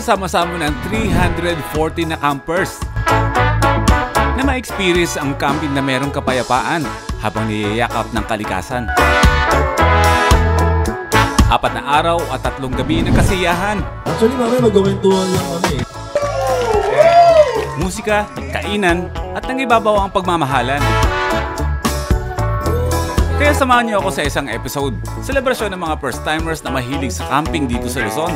magsasama-sama ng 340 na campers na ma-experience ang camping na merong kapayapaan habang niyayakap ng kalikasan. 4 na araw at 3 gabi ng kasiyahan. Actually, mamaya magkwentuhan lang kami. Musika, kainan, at nangibabaw ang pagmamahalan. Kaya samahan niyo ako sa isang episode, selebrasyon ng mga first-timers na mahilig sa camping dito sa Luzon.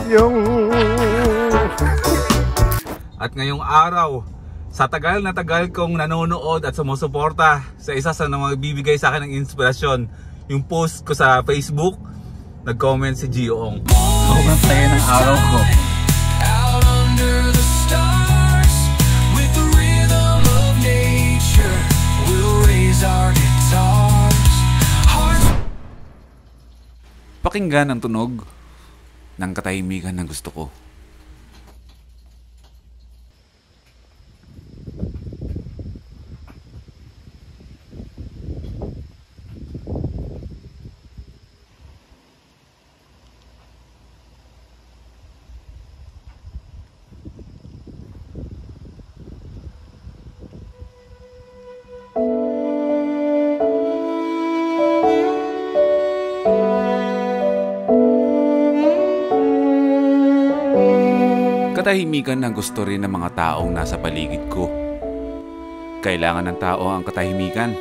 At ngayong araw, sa tagal na tagal kong nanonood at sumusuporta sa isa sa mga bibigay sa akin ng inspirasyon, yung post ko sa Facebook, nag-comment si Gioong. Sobrang saya ng araw ko. Pakinggan ang tunog ng katahimikan na gusto ko. Katahimikan na gusto rin ng mga taong nasa paligid ko. Kailangan ng tao ang katahimikan.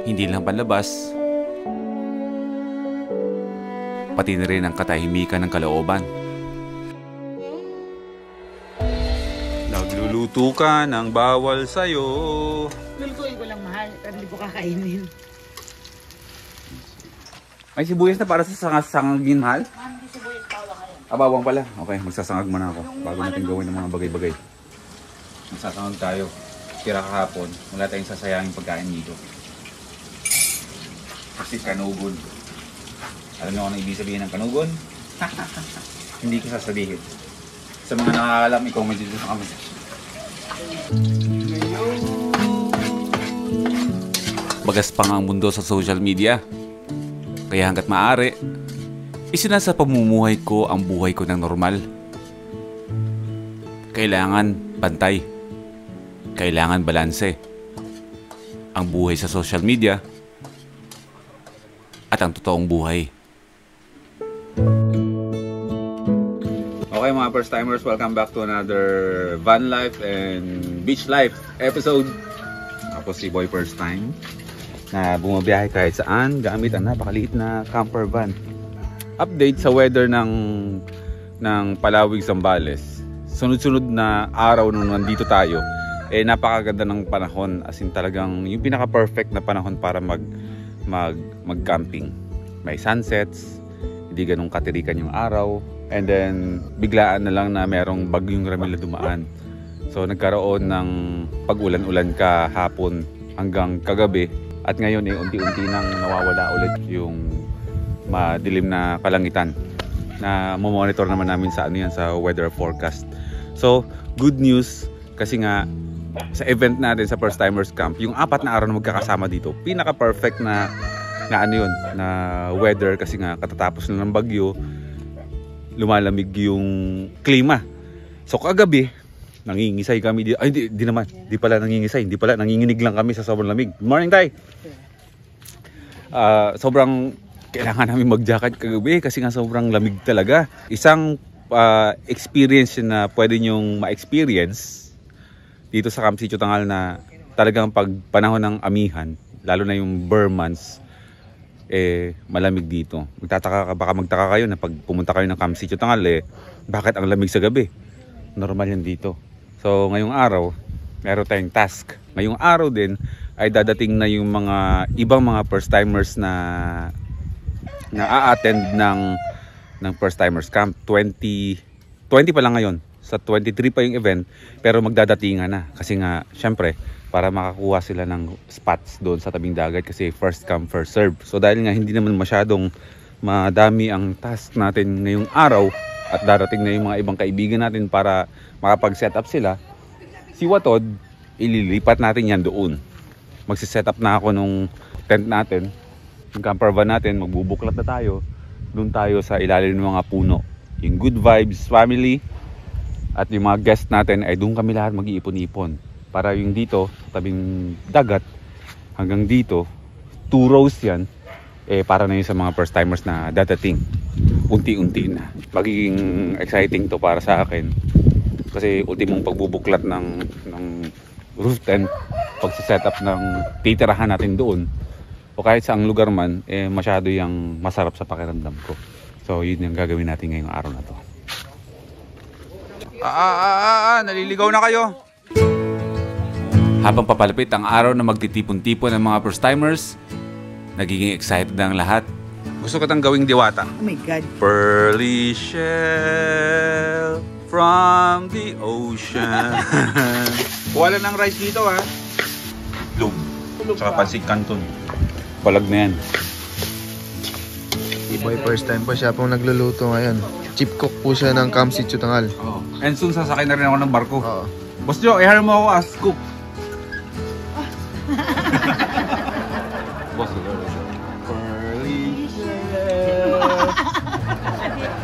Hindi lang panlabas, pati na rin ang katahimikan ng kalooban. Nagluluto ka ng bawal sa'yo. Lulutuin ko lang, mahal. Kasi hindi ko kakainin. May sibuyas na para sa sangagin, mahal? Hindi sibuyas, bawang ngayon. Bawang pala. Okay, magsasangag muna ako bago natin gawin ng mga bagay-bagay. Magsasangag tayo. Tira kahapon. Wala tayong sasayangin pagkain dito. Kasi kanugon. Alam niyo kung ano ibig sabihin ng kanugon? Hindi ko sasabihin. Sa mga nakakalam, i-comment dito sa comment section. Bagas pa nga ang mundo sa social media. Kaya hanggat maaari, isinasa pamumuhay ko ang buhay ko ng normal. Kailangan bantay. Kailangan balanse. Ang buhay sa social media at ang totoong buhay. Okay mga first timers, welcome back to another van life and beach life episode. Ako si Boy First Time na bumabiyahe kahit saan gamit ang napakaliit na camper van. Update sa weather ng Palawig, Zambales. Sunod-sunod na araw nung nandito tayo, napakaganda ng panahon, as in talagang yung pinaka-perfect na panahon para mag-camping. May sunsets, hindi ganun katirikan yung araw, and then biglaan na lang na merong bagyong Ramil na dumaan. So nagkaroon ng pag-ulan-ulan kahapon hanggang kagabi, at ngayon unti-unti nang nawawala ulit yung madilim na kalangitan na monitor naman namin sa sa weather forecast. So, good news kasi nga sa event natin sa First Timers Camp, yung 4 na araw na magkakasama dito, pinaka-perfect na weather kasi nga katatapos na ng bagyo, lumalamig yung klima. So, kagabi, nangingisay kami dito. Ay, di naman. Di pala nangingisay. Di pala, nanginginig lang kami sa sobrang lamig. Good morning, Tay! Sobrang kailangan namin mag-jacket kagabi kasi nga sobrang lamig talaga. Isang experience na pwede nyong ma-experience dito sa Camp Sitio Tangal na talagang pag panahon ng amihan, lalo na yung Burr months, malamig dito. Baka magtaka kayo na pag pumunta kayo ng Camp Sitio Tangal, bakit ang lamig sa gabi? Normal yan dito. So ngayong araw, meron tayong task. Ngayong araw din ay dadating na yung mga ibang mga first timers na a-attend ng First Timers Camp. 20 pa lang ngayon. Sa 23 pa yung event, pero magdadatingan na. Kasi nga, syempre, para makakuha sila ng spots doon sa tabing dagat kasi first come, first serve. So dahil nga hindi naman masyadong madami ang task natin ngayong araw at darating na yung mga ibang kaibigan natin para makapag-set up sila, si Watod, ililipat natin yan doon. Magsiset up na ako nung tent natin, yung camper van natin, magbubuklat na tayo. Doon tayo sa ilalim ng mga puno. Yung Good Vibes Family At yung mga guest natin ay doon kami lahat mag-iipon-ipon. Para yung dito, tabing dagat, hanggang dito, 2 rows yan, para na yun sa mga first timers na dadating. Unti-unti na. Magiging exciting to para sa akin. Kasi ultimong pagbubuklat ng roof tent, pagsiset up ng titirahan natin doon, o kahit saang lugar man, masyado yung masarap sa pakiramdam ko. So yun yung gagawin natin ngayong araw na to. Naliligaw na kayo. Habang papalapit ang araw na magtitipon-tipon ng mga first timers, nagiging excited na ang lahat. Gusto ko tang gawing diwata. Oh my God. Pearly shell from the ocean. Kuha lang ng rice dito ha. Lug. Tsaka pansig canton. Palag na yan. Boy, first time po siya pong nagluluto ngayon. Chief cook po siya ng Kamsi Chutangal. Oh. And soon sasakay na rin ako ng barko. Oo. Boss Joe, i-hire mo ako as cook. Boss, pearly shell.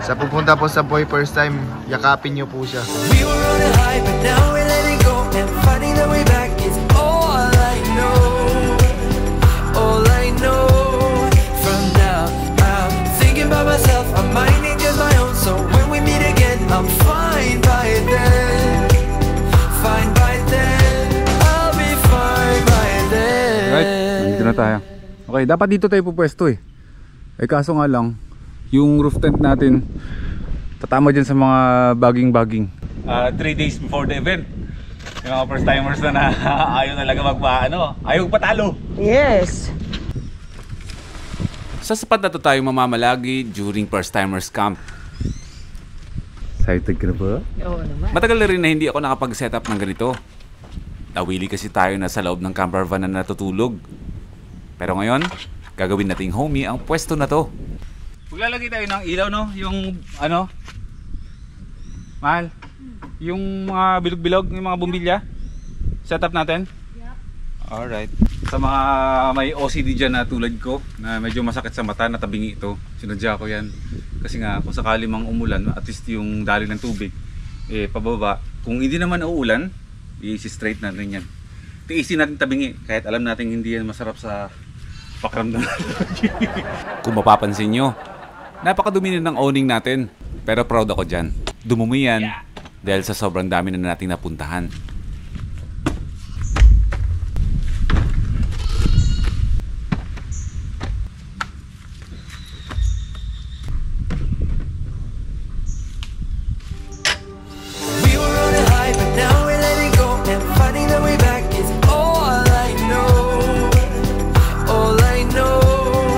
Sa pupunta po sa boy first time, yakapin niyo po siya. We were on a high, but now we're letting go. And finding the way back is all I know. All I know. From now, I'm thinking about myself. I'm minding just my own. So when we meet again, I'm fine by then. Fine by then. I'll be fine by then. Right, nandito na tayo. Okay, dapat dito tayo pupwesto eh. Kaso nga lang, yung roof tent natin tatama dyan sa mga baging-baging. 3 days before the event, yung mga first timers na ayaw talaga ayaw patalo. Yes. Sa sapat na to tayo mamamalagi during first timers camp. Excited ka na ba? Oo naman. Matagal na rin na hindi ako nakapag-setup ng ganito. Nawili kasi tayo na sa loob ng camper van na natutulog. Pero ngayon, gagawin nating homey ang pwesto na to. Maglalagay tayo ng ilaw, no? Yung mahal, yung mga bilog-bilog, yung mga bumbilya. Setup natin? Yeah. Alright. Sa mga may OCD dyan na tulad ko, na medyo masakit sa mata, natabingi ito, sinadya ko yan. Kasi nga, kung sakali mang umulan, at least yung dali ng tubig, pababa. Kung hindi naman uulan, i-straight natin yan. Tiisin natin tabingi, kahit alam natin hindi yan masarap sa pakiramdam. Kung mapapansin nyo, napakadumi na ng owning natin. Pero proud ako dyan. Dumumi yan dahil sa sobrang dami na nating napuntahan. We were on a high, but now we're letting go. And finding the way back is all I know. All I know.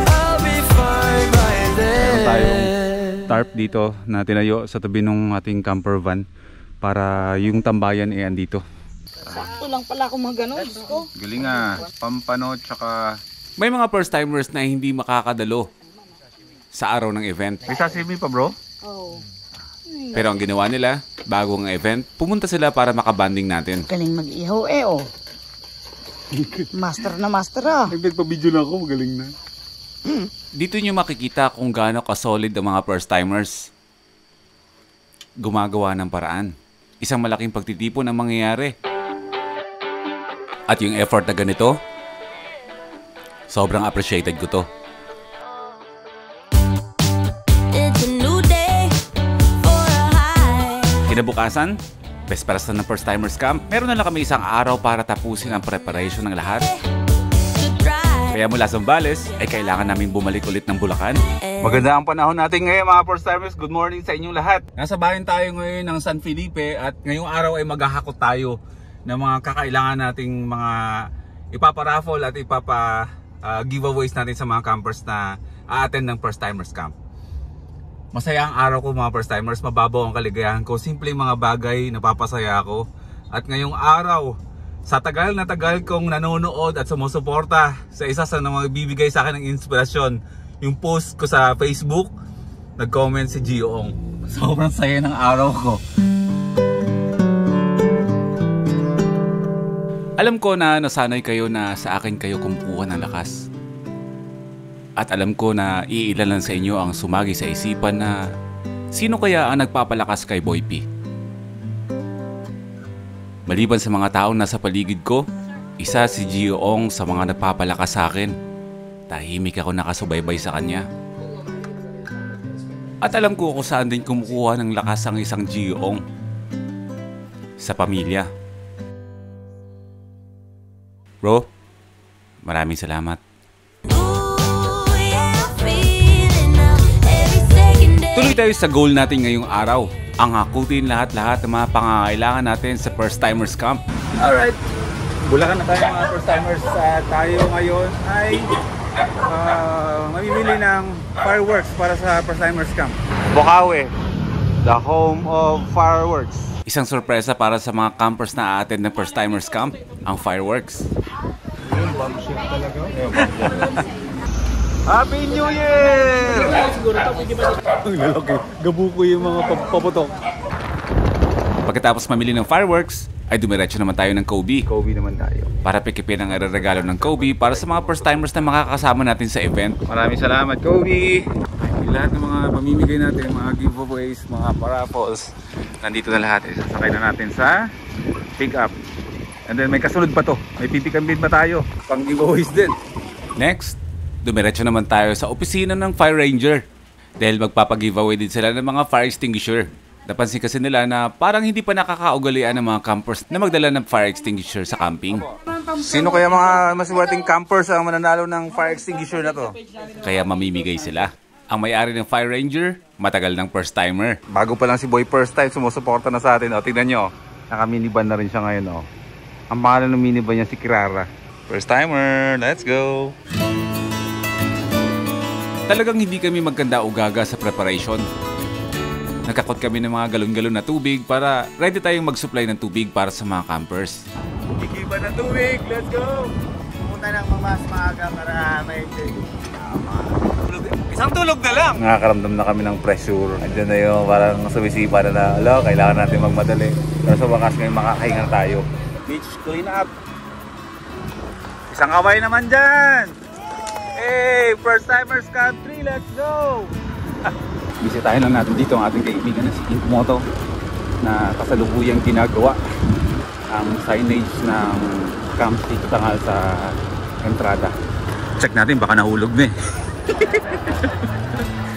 I'll be fine by then. Tarp dito na tinayo sa tabi ng ating camper van para yung tambayan andito. Sakto lang pala ako mga ganon. Galing nga, pampano tsaka... May mga first timers na hindi makakadalo sa araw ng event. May sasimi pa bro? Oo. Pero ang ginawa nila, bago ang event, pumunta sila para makabanding natin. Galing mag-ihaw oh. Master na master Nagpapabideo na ako, magaling na. Dito nyo makikita kung gaano ka-solid ang mga first timers. Gumagawa ng paraan. Isang malaking pagtitipon ang mangyayari. At yung effort na ganito, sobrang appreciated ko to. It's a new day for a high. Kinabukasan, Vesperas na ng first timers camp, meron na lang kami isang araw para tapusin ang preparation ng lahat. Kaya mula Zambales ay kailangan namin bumalik ulit ng Bulacan. Maganda ang panahon natin ngayon mga first timers. Good morning sa inyong lahat. Nasa bayan tayo ngayon ng San Felipe at ngayong araw ay maghahakot tayo ng mga kakailangan nating mga ipaparaffle at giveaways natin sa mga campers na a-attend ng first timers camp. Masaya ang araw ko mga first timers, mababaw ang kaligayahan ko. Simpleng mga bagay, napapasaya ako. At ngayong araw, sa tagal na tagal kong nanonood at sumusuporta sa isa sa mga bibigay sa akin ng inspirasyon, yung post ko sa Facebook, nag-comment si Gioong. Sobrang saya ng araw ko. Alam ko na nasanay kayo na sa akin kayo kumukuha ng lakas. At alam ko na iilan lang sa inyo ang sumagi sa isipan na sino kaya ang nagpapalakas kay Boy P. Maliban sa mga taong nasa paligid ko, isa si Gioong sa mga nagpapalakas sa akin. Tahimik ako nakasubaybay sa kanya. At alam ko kung saan din kumukuha ng lakas ang isang Gioong. Sa pamilya. Bro, maraming salamat. Ooh, yeah, I'm feeling now every second day. Tuloy tayo sa goal natin ngayong araw. Ang hakutin lahat-lahat ng mga pangangailangan natin sa First Timers Camp. Alright, Bulacan na tayo mga First Timers. Tayo ngayon ay mamimili ng fireworks para sa First Timers Camp. Bukawi, the home of fireworks. Isang sorpresa para sa mga campers na a-attend ng First Timers Camp, ang fireworks. Happy New Year! Ang lalaki, gabuko yung mga paputok. Pagkatapos mamili ng fireworks, ay dumiretso naman tayo ng Kobe. Kobe naman tayo. Para pikipin ang regalo ng Kobe para sa mga first timers na makakasama natin sa event. Maraming salamat, Kobe! Lahat ng mga pamimigay natin, mga giveaways, mga paraffles, nandito na lahat. Isasakay na natin sa pick up. And then may kasunod pa to. May pipikambin pa tayo. Pang giveaways din. Next, dumiretso naman tayo sa opisina ng Fire Ranger. Dahil magpapag-giveaway din sila ng mga fire extinguisher. Napansin kasi nila na parang hindi pa nakakaugalian ng mga campers na magdala ng fire extinguisher sa camping. Sino kaya mga maswerteng campers ang mananalo ng fire extinguisher na to? Kaya mamimigay sila. Ang may-ari ng Fire Ranger, matagal ng first timer. Bago pa lang si Boy first time, sumusuporta na sa atin. O, tignan nyo, naka-minivan na rin siya ngayon. O. Ang pangalan ng minivan niya si Kirara. First timer, let's go! Talagang hindi kami magkanda-ugaga sa preparation. Nakakot kami ng mga galon-galon na tubig para ready tayong mag-supply ng tubig para sa mga campers. Ikiba ng tubig, let's go! Pumunta ng mas maaga para may isang tulog na lang. Nakakaramdam na kami ng pressure. Andiyan na yung parang sumisipa na kailangan natin magmadali. Pero sa wakas ngayon makakahinga tayo. Beach clean up. Isang kaway naman dyan. Hey, First Timers Country, let's go. Bisitahin lang natin dito ang ating kaibigan na si Inkmoto na kasalukuyang ginagawa ang signage ng Camp Tito Tangal sa entrada. Check natin, baka nahulog na eh.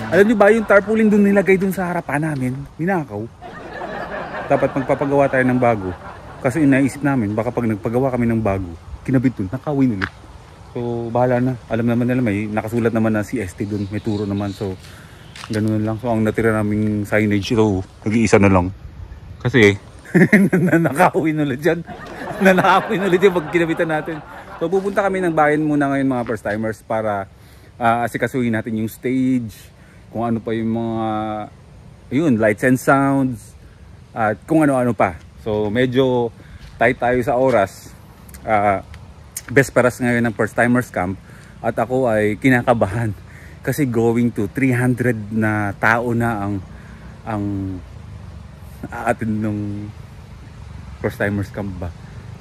Alam niyo ba yung tarpaulin doon nilagay doon sa harapan namin? Ninakaw. Dapat magpapagawa tayo ng bago. Kasi inaisip namin, baka pag nagpagawa kami ng bago, kinabit doon, nakawin ulit. So bahala na. Alam naman nila may nakasulat naman na CST doon, may turo naman. So ganoon lang. So ang natira naming signage ito, nag-iisa na lang. Kasi nanakawin ulit dyan. Nanakawin ulit yung pag kinabitan natin. So pupunta kami ng bayan muna ngayon mga first timers para asikasuhin natin yung stage, kung ano pa yung mga lights and sounds at kung ano-ano pa. So medyo tight tayo sa oras. Best paras ngayon ng First Timers Camp at ako ay kinakabahan kasi going to 300 na tao na ang aatin ng First Timers Camp ba.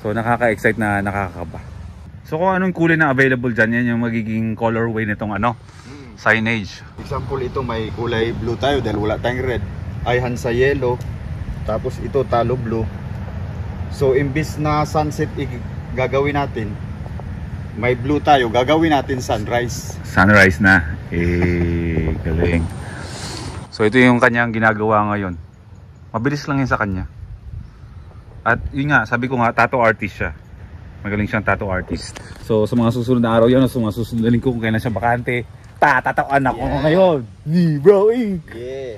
So nakaka-excite na nakakaba. So kung anong kulay na available dyan, yan yung magiging colorway nitong signage. Example, ito may kulay blue tayo dahil wala tayong red. Ay Hansa yellow. Tapos ito talo blue. So imbis na sunset gagawin natin, may blue tayo, gagawin natin sunrise. Sunrise na. Galing. So ito yung kanyang ginagawa ngayon. Mabilis lang yun sa kanya. At yun nga, sabi ko nga, tattoo artist siya. Magaling siyang tattoo artist. So sa mga susunod na araw yan, sa mga susunod na linggo kung kailan siya bakante, tatatoan ako ngayon ni Bro Ink. Yeah.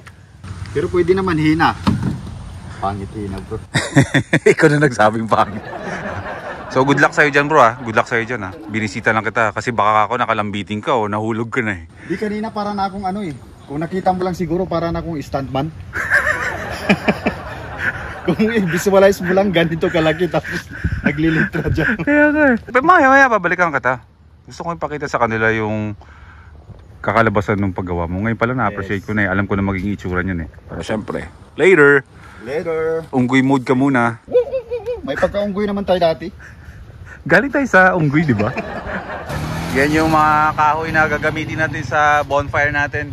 Pero pwede naman hina. Pangit hina bro. Ikaw na nagsabing pangit. So good luck sa'yo dyan bro ha. Good luck sa'yo dyan ha. Binisita lang kita kasi baka ako nakalambiting ka o nahulog ka na eh. Di kanina para na akong kung nakita mo lang siguro para na akong stuntman. Kung i-visualize mo lang ganito kalaki tapos naglilitra dyan. Kaya nga eh. Pero maya babalikan ka ta. Gusto ko ipakita sa kanila yung kakalabasan ng paggawa mo. Ngayon pala na-appreciate ko na eh. Alam ko na magiging itsura niyan eh. Pero syempre, later. Unggoy mode ka muna. May pagka-unggoy naman tayo dati. Galing tayo sa unggoy, di ba? Yan yung mga kahoy na gagamitin natin sa bonfire natin.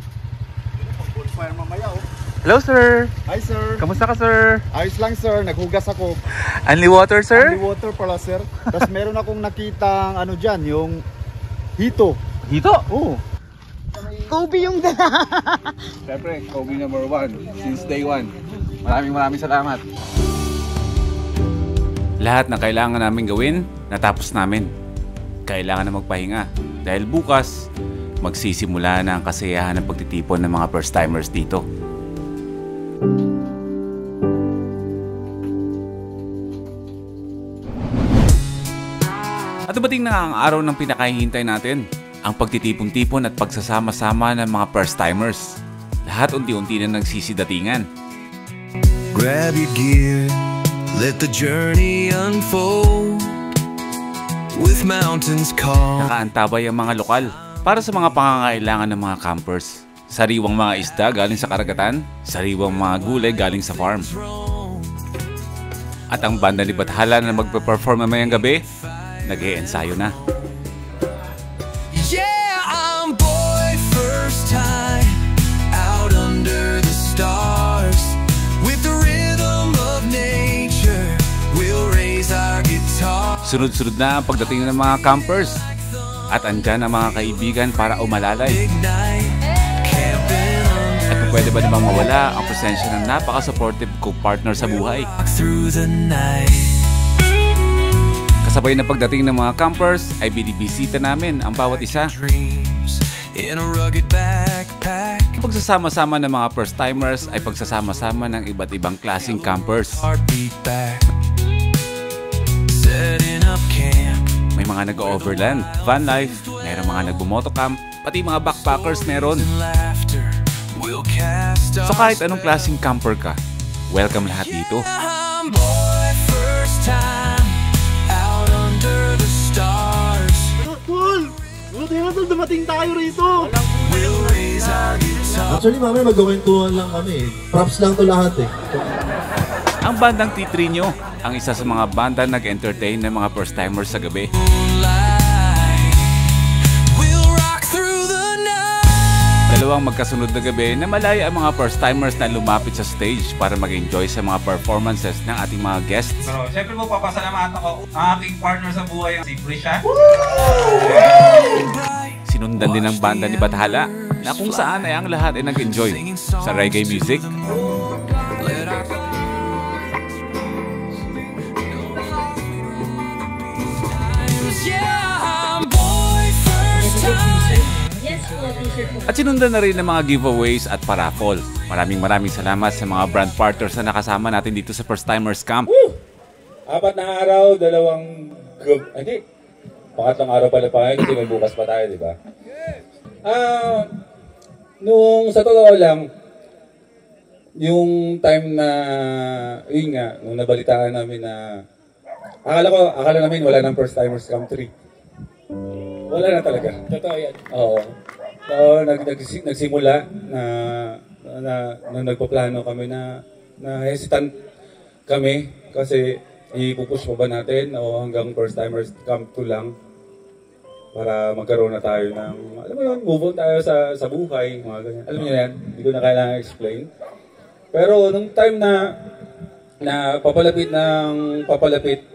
Bonfire mamaya oh. Hello sir! Hi sir. Kamusta ka sir? Ayos lang sir, naghugas ako. Only water sir? Only water pala sir. Tapos meron akong nakitang ano dyan, yung hito. Dito? Oo. Kobe yung dala. Siyempre, Kobe number 1 since day 1. Maraming salamat. Lahat na kailangan namin gawin, natapos namin. Kailangan na magpahinga dahil bukas magsisimula na ang kasiyahan ng pagtitipon ng mga first timers dito. At dumating na ang araw ng pinakahihintay natin, ang pagtitipon-tipon at pagsasama-sama ng mga first timers. Lahat unti-unti na nagsisidatingan. Grab your gear, let the journey unfold. With mountains calm. Nakaantabay ang mga lokal para sa mga pangangailangan ng mga campers. Sariwang mga isda galing sa karagatan, sariwang mga gulay galing sa farm. At ang banda ni Bathala na magpe-perform mamayang gabi, nag-e-ensayo na. Yeah, I'm boy first time out under the stars. With the rhythm of nature, we'll raise our guitar. Sunod-sunod na ang pagdating ng mga campers. At andyan ang mga kaibigan para umalalay. Big night, camping under. At kung pwede ba namang mawala ang presensya ng napaka-supportive co-partner sa buhay. Through the night. Kasabay na pagdating ng mga campers ay binibisita namin ang bawat isa. Dreams in a rugged backpack. Ang pagsasama-sama ng mga first timers ay pagsasama-sama ng iba't ibang klaseng campers. Heartbeat back. Setting up camp. May mga nag-overland, van life, mayroong mga nagbo-motocamp, pati mga backpackers meron. Laughter will cast So kahit anong klaseng camper ka, welcome lahat dito. I'm boy first time out under the stars. Tol! Buti nga tol, dumating tayo rito! We'll raise our guitar. Actually, mamaya magkakwentuhan lang kami. Props lang to lahat eh. Ang bandang Titrinyo, ang isa sa mga banda nag-entertain ng mga first timers sa gabi. We'll rock through the night. Dalawang magkasunod na gabi na malaya ang mga first timers na lumapit sa stage para mag-enjoy sa mga performances ng ating mga guests. So, syempre po papasalamatan ko ang aking partner sa buhay, si Prisha. Sinundan din ng banda ni Bathala na kung saan ay ang lahat ay nag-enjoy sa reggae music. Let our yeah, I'm boy first time. At sinundan na rin ng mga giveaways at paraffol. Maraming salamat sa mga brand partners na nakasama natin dito sa First Timers Camp. 4 na araw, 2 hindi. Pangatlong araw pala kasi may bukas pa tayo, di ba? Nung sa totoo lang, yung time na, yun nga, nung nabalitaan namin na, akala namin wala ng First Timers Camp 3. Wala na talaga. Totoo yan. Oo. So, nagsimula na nagpaplano kami na hesitant kami kasi ipupush pa ba natin o hanggang First Timers Camp 2 lang para magkaroon na tayo ng, alam mo yun, move on tayo sa buhay, mga ganyan. Alam niyo yan, hindi ko na kailangan explain. Pero nung time na papalapit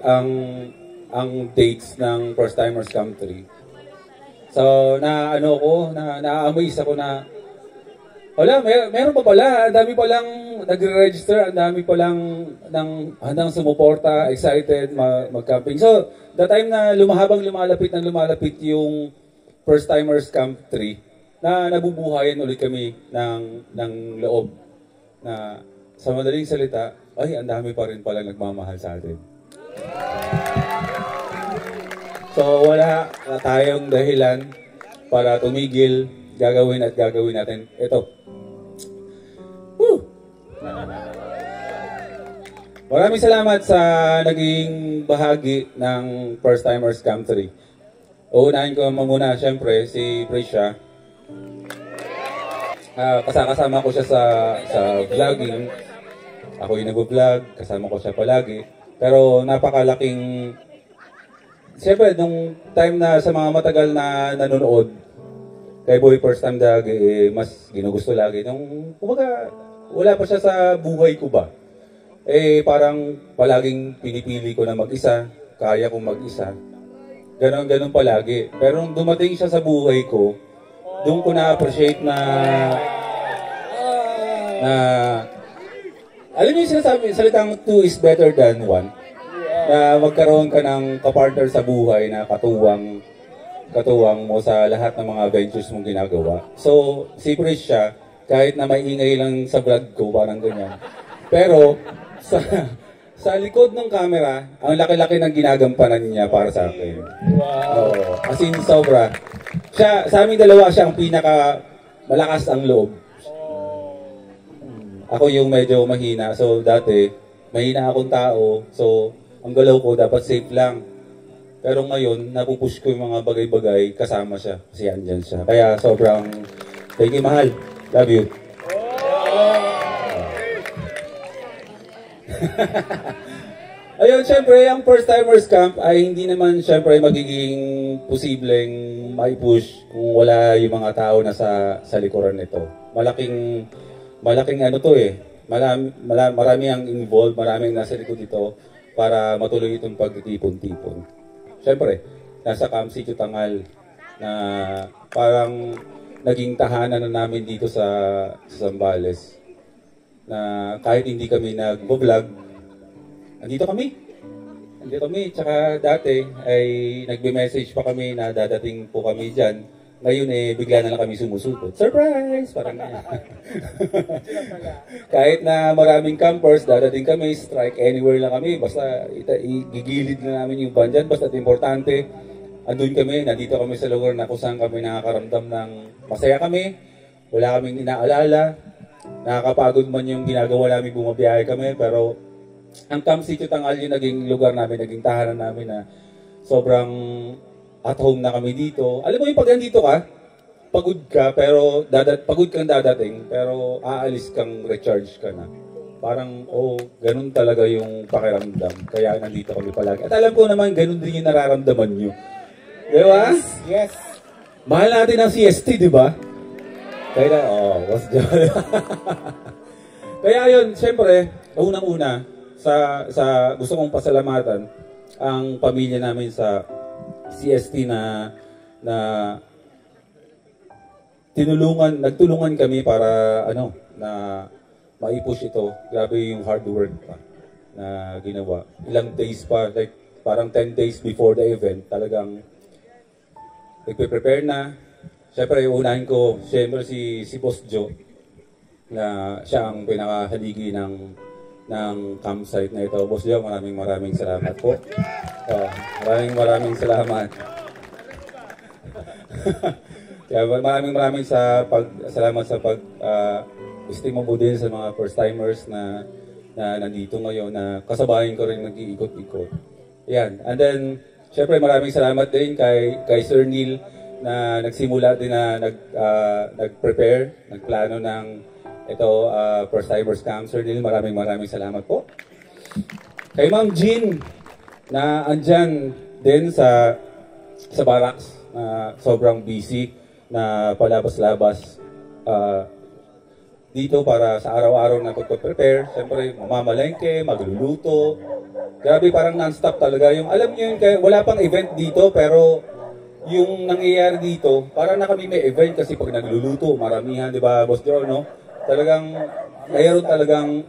ang dates ng First Timers Camp 3. So, na-amaze ako na, wala, meron pa pala, ang dami pa lang nagre-register, ang dami pa lang handang sumuporta, excited, mag-camping. So, the time na lumalapit yung First Timers Camp 3, na nabubuhayan ulit kami ng loob, na sa madaling salita, ay, ang dami pa rin pala nagmamahal sa atin. So wala tayong dahilan para tumigil, gagawin natin ito. Woo! Maraming salamat sa naging bahagi ng First Timers Camp 3. Uunahin ko muna siyempre si Prisha. Kasama ko siya sa vlogging. Ako yung nag-vlog, kasama ko siya palagi. Pero napakalaking, siyempre nung time na sa mga matagal na nanonood kay Boy First Time Dag, mas ginugusto lagi. Kumbaga, wala pa siya sa buhay ko ba. Eh, parang palaging pinipili ko na mag-isa, kaya kong mag-isa. Ganon palagi. Pero nung dumating siya sa buhay ko, doon ko na-appreciate na alam niyo yung sinasabi, salitang 2 is better than 1. Na magkaroon ka ng kapartner sa buhay na katuwang mo sa lahat ng mga ventures mong ginagawa. So, si Chris siya, kahit na maingay lang sa vlog ko, parang ganyan. Pero, sa likod ng camera, ang laki-laki ng ginagampanan niya para sa akin. Wow! As in, sobra. Siya, sa aming dalawa, siya ang pinaka malakas ang loob. Ako yung medyo mahina. So, dati, mahina akong tao. So, ang galaw ko dapat safe lang. Pero ngayon, napupush ko yung mga bagay-bagay kasama siya. Kasi andyan siya. Kaya sobrang, thank you, mahal. Love you. Ayun, syempre, ang First Timers Camp ay hindi naman syempre magiging posibleng mai-push kung wala yung mga tao na sa likuran nito. Malaking ano to eh. Marami ang involved, maraming nasa likod dito para matuloy itong pagtitipon-tipon. Syempre, nasa Camp Sitio Tangal na parang naging tahanan na namin dito sa Zambales. Na kahit hindi kami nag-vlog, andito kami. Tsaka dati ay nagbe-message pa kami na dadating po kami dyan. Ngayon eh, bigla na lang kami sumusupot. Surprise! Parang ganyan. Kahit na maraming campers, dadating kami, strike anywhere lang kami. Basta igigilid na namin yung van dyan. Basta importante, andun kami, nandito kami sa lugar na kung saan kami nakakaramdam ng masaya kami. Wala kaming inaalala. Nakakapagod man yung ginagawa namin, bumabiyahe kami. Pero ang Camp Sitio Tangal yung naging lugar namin, naging tahanan namin na sobrang at home na kami dito. Alam mo yung pag nandito ka, pagod ka, pero pagod kang dadating, pero aalis kang recharge ka na. Parang, ganun talaga yung pakiramdam. Kaya nandito kami palagi. At alam ko naman, ganun din yung nararamdaman nyo. Di ba? Yes. Mahal natin ang CST, di ba? Kaya, what's that? Kaya yun, syempre, unang-una, sa gusto kong pasalamatan ang pamilya namin sa CST na nagtulungan kami para na maipush ito. Grabe yung hard work pa na ginawa. Ilang days pa, like parang 10 days before the event, talagang nagpe-prepare na. Siyempre, unahin ko, siyempre si Boss Joe, na siya ang pinakahaligi ng campsite na ito. Boss Joe, maraming salamat po. Maraming salamat. Kaya maraming salamat sa estima mo din sa mga first timers na nandito ngayon, na kasabayan ko rin nag-iikot-ikot. Yan. And then, syempre maraming salamat din kay Sir Neil na nagsimula din na nag-prepare, nagplano ng ito, First Timers Camp. Sir Neil, maraming salamat po. Kay Ma'am Jean, na andyan din sa barracks, na sobrang busy, na palabas-labas dito para sa araw-araw na pagpe-prepare. Siyempre, mamamalengke, magluluto. Grabe, parang non-stop talaga. Yung, alam niyo yun, wala pang event dito, pero yung nangyayari dito, parang na kami may event kasi pag nagluluto, maramihan, di ba, Boss Joe, no? Talagang, mayroon talagang,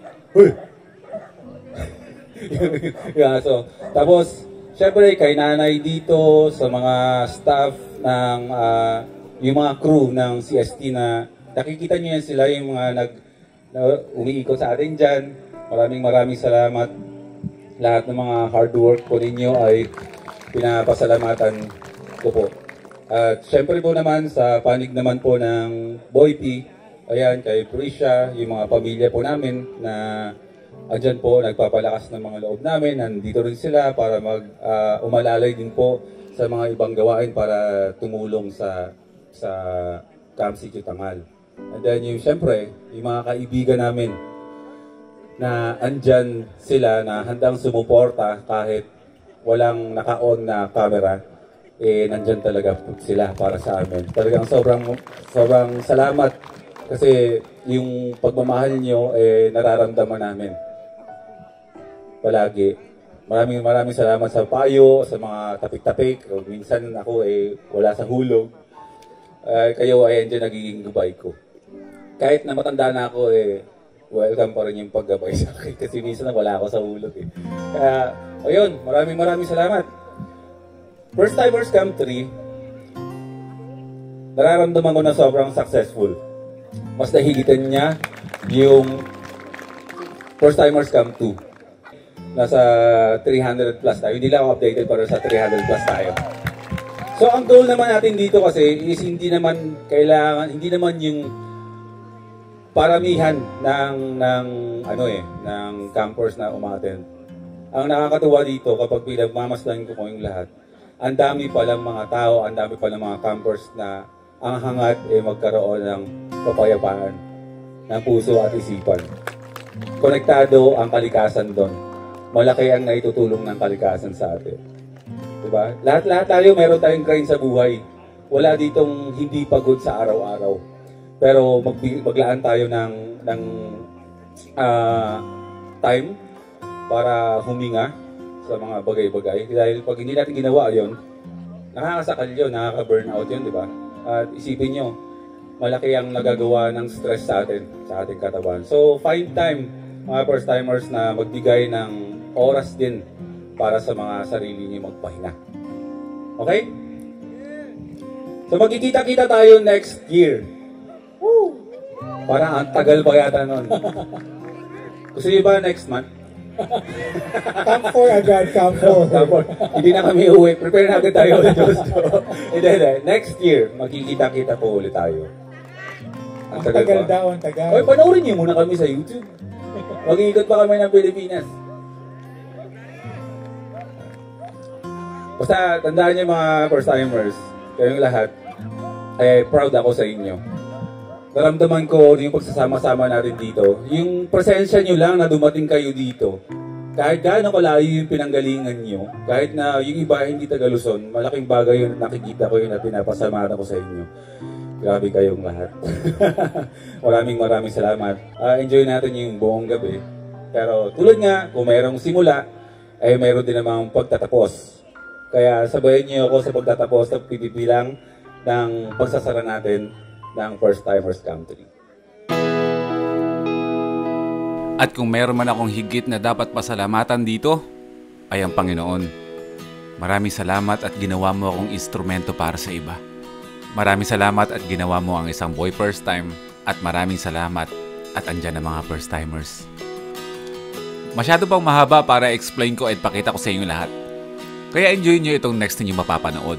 yeah, so, tapos, syempre, kay nanay dito, sa mga staff ng, yung mga crew ng CST na, nakikita nyo yan sila, yung mga umiikot sa atin dyan. Maraming salamat. Lahat ng mga hard work po ninyo ay pinapasalamatan ko po. At syempre po naman, sa panig naman po ng Boy P, ayan, kay Prisha, yung mga pamilya po namin na andyan po, nagpapalakas ng mga loob namin. Nandito rin sila para umalalay din po sa mga ibang gawain para tumulong sa Camp Sitio Tangal. And then yung syempre, yung mga kaibigan namin na andyan sila na handang sumuporta kahit walang naka-on na camera, nandyan talaga sila para sa amin. Talagang sobrang salamat Kasi yung pagmamahal nyo, nararamdaman namin. Palagi. Maraming salamat sa payo, sa mga tapik-tapik. Minsan ako wala sa hulog. Kayo ay andyan nagiging gabay ko. Kahit na matanda na ako, welcome pa rin yung paggabay sa akin. Kasi minsan wala ako sa hulog. Kaya, ayun, maraming salamat. First Timers Camp 3, nararamdaman ko na sobrang successful. Mas nahigitan niya yung First Timers Camp 2. Nasa 300 plus tayo. Hindi lang ako updated pero sa 300 plus tayo. So ang goal naman natin dito kasi is hindi naman yung paramihan ng campers na umattend. Ang nakakatuwa dito kapag pinagmamasdan ko yung lahat, ang dami palang mga tao, ang dami palang mga campers na ang hangat magkaroon ng kapayapaan ng puso at isipan. Konektado ang kalikasan doon. Malaki ang naitutulong ng kalikasan sa atin. Diba? Lahat tayo meron tayong grind sa buhay. Wala ditong hindi pagod sa araw-araw. Pero maglaan tayo ng time para huminga sa mga bagay-bagay. Dahil pag hindi natin ginawa yon, nakakasakal yun, nakaka-burnout yun, di ba? At isipin nyo, malaki ang nagagawa ng stress sa atin, sa ating katawan. So, find time, mga first timers, na magbigay ng oras din para sa mga sarili niyo magpahinga. Okay? So magkikita-kita tayo next year. Woo! Parang ang tagal pa yata nun. Gusto niyo ba next month? Camp 4 agad, Camp 4. Hindi na kami uwi. Prepare na agad tayo. Hindi. Next year, magkikita-kita po ulit tayo. Ang tagal daw, ang tagal. Oy, panoorin niyo muna kami sa YouTube. Mag-iikot pa kami ng Pilipinas. Basta tandaan niyo mga first timers, kayong lahat, proud ako sa inyo. Naramdaman ko yung pagsasama-sama natin dito. Yung presensya nyo lang na dumating kayo dito, kahit gaano kalayo yung pinanggalingan nyo, kahit na yung iba hindi taga Luzon, malaking bagay yun, nakikita ko yun na pinapasamahan ko sa inyo. Grabe kayong lahat. Maraming salamat. Enjoy natin yung buong gabi. Pero tulad nga, kung mayroong simula, ay mayroon din namang pagtatapos. Kaya sabayan niyo ako sa pagtatapos at pipipilang ng pagsasara natin ng First Timers Camp 3. At kung meron man akong higit na dapat pasalamatan dito, ay ang Panginoon. Maraming salamat at ginawa mo akong instrumento para sa iba. Maraming salamat at ginawa mo ang isang boy first time. At maraming salamat at andyan ang mga first timers. Masyado pang mahaba para explain ko at pakita ko sa inyo lahat. Kaya enjoy nyo itong next ninyo mapapanood.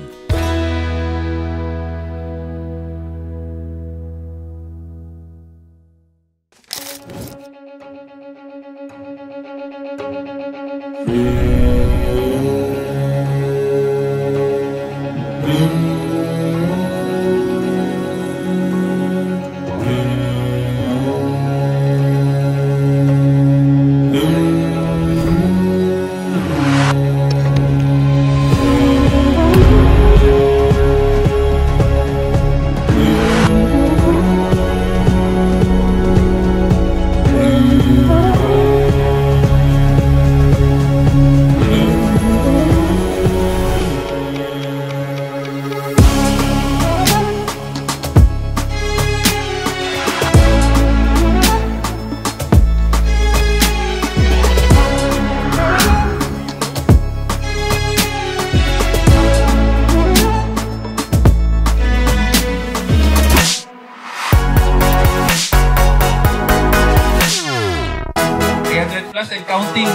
plus and counting.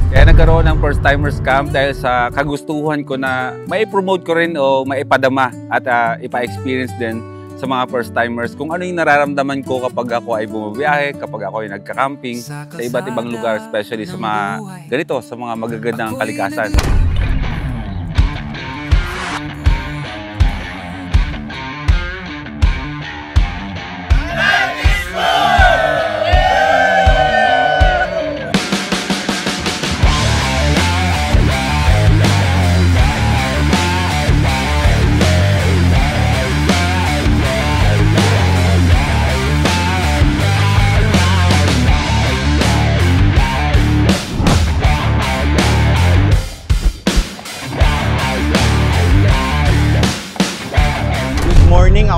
Kaya nagkaroon ng first timers camp dahil sa kagustuhan ko na mai-promote ko rin o maipadama at ipa-experience din sa mga first timers kung ano yung nararamdaman ko kapag ako ay bumabiyahe, kapag ako ay nagka-camping sa iba't ibang lugar, especially sa mga ganito, sa mga magagandang kalikasan.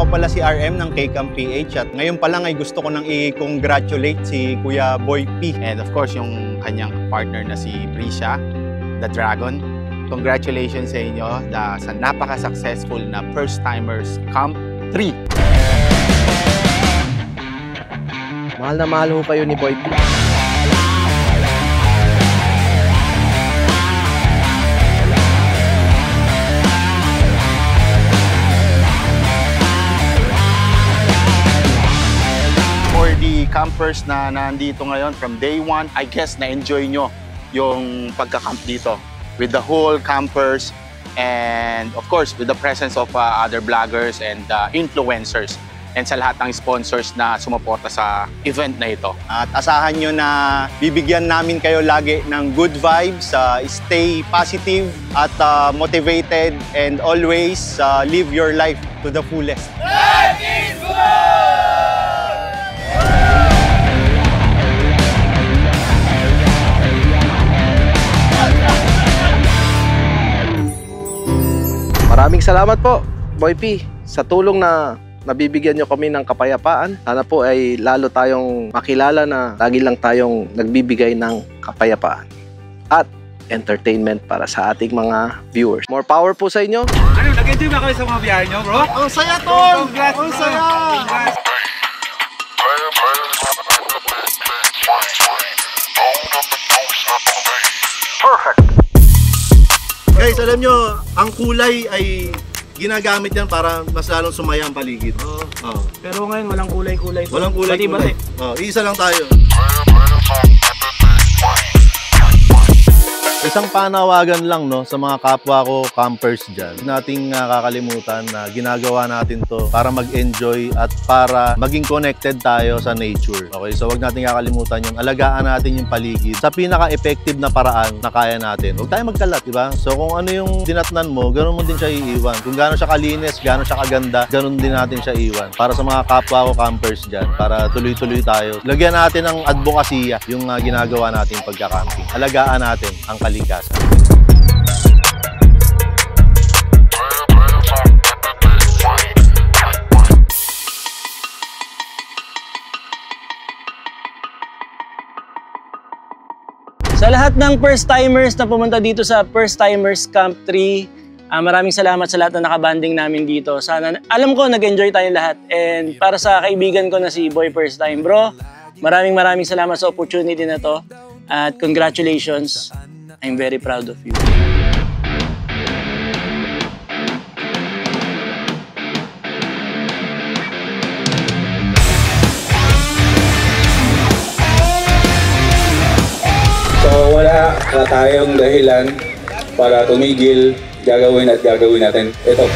pala si RM ng K-Camp PH at ngayon pa lang ay gusto ko nang i-congratulate si Kuya Boy P. And of course, yung kanyang partner na si Prisha, the Dragon. Congratulations sa inyo sa napaka-successful na First Timers Camp 3. Mahal na mahal ho kayo ni Boy P. For the campers na nandito ngayon from day one, I guess na-enjoy nyo yung pagka-camp dito with the whole campers and of course with the presence of other vloggers and influencers and sa lahat ng sponsors na sumuporta sa event na ito. At asahan nyo na bibigyan namin kayo lagi ng good vibes, stay positive at motivated and always live your life to the fullest. Life is good! Maraming salamat po, Boy P, sa tulong na nabibigyan nyo kami ng kapayapaan. Sana po ay lalo tayong makilala na lagi lang tayong nagbibigay ng kapayapaan at entertainment para sa ating mga viewers. More power po sa inyo. Ano, nag-enjoy ba kayo sa mga biyahe nyo, bro? Ang saya, tol! Congrats, ang saya! Perfect! Guys, alam nyo, ang kulay ay ginagamit yan para mas lalong sumaya ang paligid. Oh. Pero ngayon walang kulay-kulay. Walang kulay-kulay. Isa lang tayo. Isang panawagan lang no sa mga kapwa ko campers dyan. Nating kakalimutan na ginagawa natin to para mag-enjoy at para maging connected tayo sa nature. Okay, so wag natin kakalimutan yung alagaan natin yung paligid sa pinaka-effective na paraan na kaya natin. Huwag tayo magkalat, diba? So kung ano yung dinatnan mo, ganun mo din siya iiwan. Kung gano'n siya kalinis, gano'n siya kaganda, ganun din natin siya iiwan. Para sa mga kapwa ko campers dyan, para tuloy-tuloy tayo. Lagyan natin ng advokasya yung ginagawa natin pagka-camping. Alagaan natin ang kalikasan. Sa lahat ng first timers na pumunta dito sa First Timers Camp 3, maraming salamat sa lahat na nakabanding namin dito. Sana, alam ko nag-enjoy tayong lahat. And para sa kaibigan ko na si Boy First Time, bro, maraming salamat sa opportunity na to. At congratulations. I'm very proud of you. So wala tayong dahilan para tumigil, gagawin natin ito.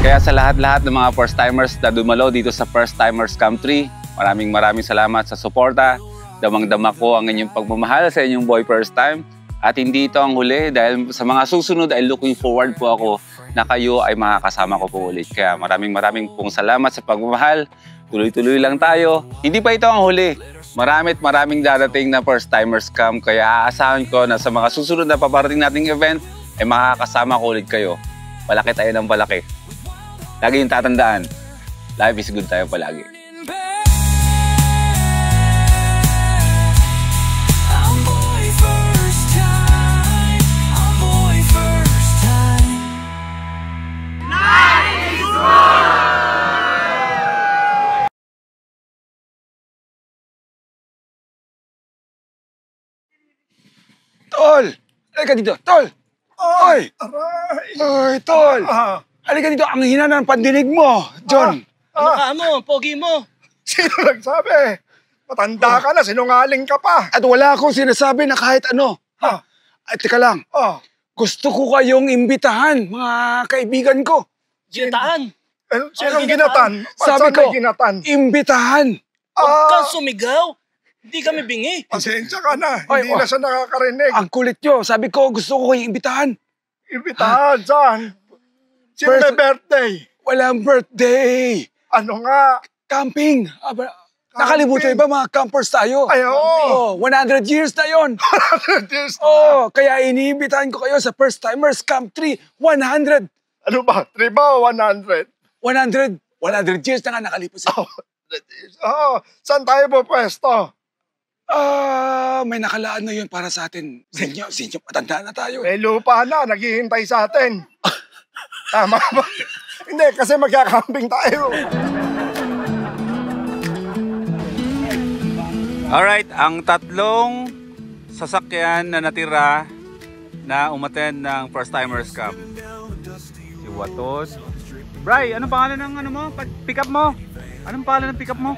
Kaya sa lahat-lahat ng mga first timers na dumalo dito sa First Timers Camp 3, maraming salamat sa suporta. Damang-dama ko ang inyong pagmamahal sa inyong Boy First Time. At hindi ito ang huli dahil sa mga susunod ay looking forward po ako na kayo ay makakasama ko po ulit. Kaya maraming pong salamat sa pagmamahal. Tuloy-tuloy lang tayo. Hindi pa ito ang huli. Maraming darating na First Timers Camp. Kaya aasahan ko na sa mga susunod na paparating nating event ay makakasama ko ulit kayo. Palaki tayo ng palaki. Lagi yung tatandaan, life is good tayo palagi. Tol! Halika dito, Tol! Oy! Oy, Tol! Halika dito, ang hina ng pandinig mo, John. Ano ka mo? Pogi mo. Sino nagsabi? Matanda ka na, sinungaling ka pa. At wala akong sinasabi na kahit ano. At teka lang, gusto ko kayong imbitahan, mga kaibigan ko. Ginatan? Sinong ginatan? Sabi ko, ginatan? imbitahan. Huwag kang sumigaw. Hindi kami bingi. Pasensya ka na, hindi na siya nakakarinig. Ang kulit nyo, sabi ko, gusto ko kayong imbitahan. Imbitahan, saan? Sino may birthday? Walang birthday. Ano nga? Camping. Nakalimutan ba mga campers tayo? Ay, oo. 100 years na yun. 100 years na. Oo, kaya iniimbitahan ko kayo sa First Timers Camp 3, 100. Ano ba? 3 ba o 100? 100 years na nga nakalipas. Oo. Saan tayo po pwesto? May nakalaan na yun para sa atin. Sinyo, matanda na tayo. May lupa na, naghihintay sa atin. Tama ba? Hindi, kasi magkakamping tayo. Alright, ang tatlong sasakyan na natira na umattend ng First Timers Camp. Si Waton. Bray, anong pangalan ng ano mo? Pick up mo? Anong pangalan ng pick up mo?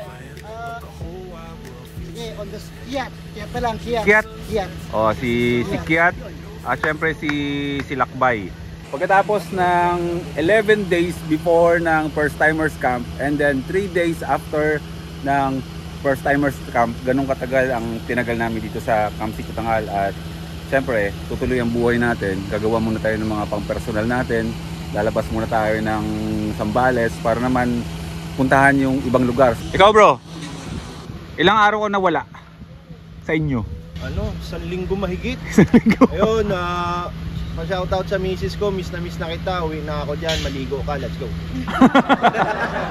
On the Kiat. Kiat pa lang, Kiat. Kiat? Kiat. Oh, si Kiat. At syempre si Lakbay. Pagkatapos ng 11 days before ng First Timers Camp and then 3 days after ng First Timers Camp, ganun katagal ang tinagal namin dito sa Camp Si Chutangal. At syempre, tutuloy ang buhay natin. Gagawa muna tayo ng mga pang-personal natin. Lalabas muna tayo ng Zambales para naman puntahan yung ibang lugar. Ikaw bro, ilang araw ko nawala sa inyo? Ano, 1 linggo mahigit. Ayun, pa-shoutout sa misis ko, miss na kita. Uwi na ako dyan, maligo ka, let's go.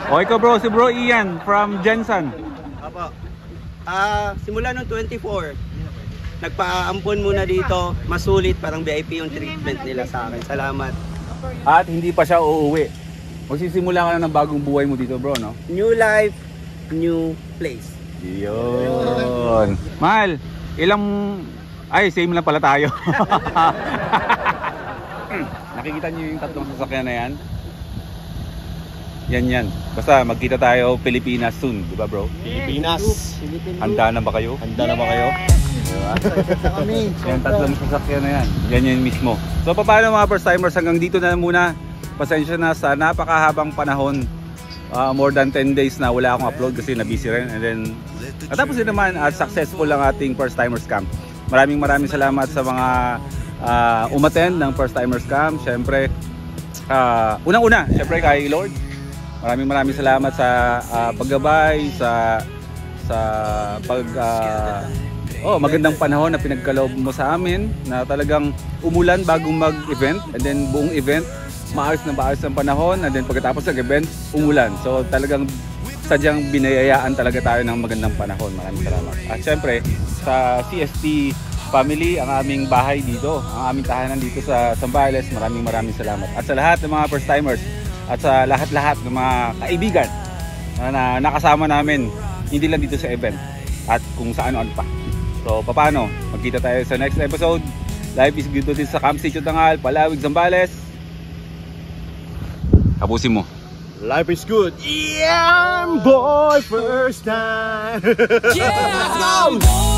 O ikaw bro, si bro Ian from Jensen. Apo. Simula nung 24, nagpa-ampon muna dito. Masulit, parang VIP yung treatment nila sa akin. Salamat. At hindi pa siya uuwi. Magsisimula ka na ng bagong buhay mo dito bro, no? New life, new place. Yun. Mahal, ay same lang pala tayo. Nakikita niyo yung tatlong sasakyan na yan? Yan. Basta magkita tayo Pilipinas soon, di ba bro? Pilipinas. Handa na ba kayo? Yan, tatlong sasakyan na yan. Yan mismo. So paano mga first timers, hanggang dito na muna. Pasensya na sa napakahabang panahon. More than 10 days na wala akong upload kasi na-busy rin. And then, natapos din naman at successful ang ating First Timers Camp. Maraming salamat sa mga umattend ng First Timers Camp. Syempre, unang-una, syempre kay Lord. Maraming salamat sa paggabay, sa magandang panahon na pinagkaloob mo sa amin, na talagang umulan bago mag-event, and then buong event maayos ang panahon, and then pagkatapos ng event umulan. So talagang sadyang binayayaan talaga tayo ng magandang panahon. Maraming salamat. At syempre sa CST family, ang aming bahay dito, ang aming tahanan dito sa Zambales, maraming salamat. At sa lahat ng mga first timers at sa lahat ng mga kaibigan na nakasama namin, hindi lang dito sa event at kung saan pa. So paano? Magkita tayo sa next episode. Life is good din sa Camp Si Chutangal, Palawig, Zambales. Tapusin mo. Life is good. Yeah, boy, first time. Yeah, let's go.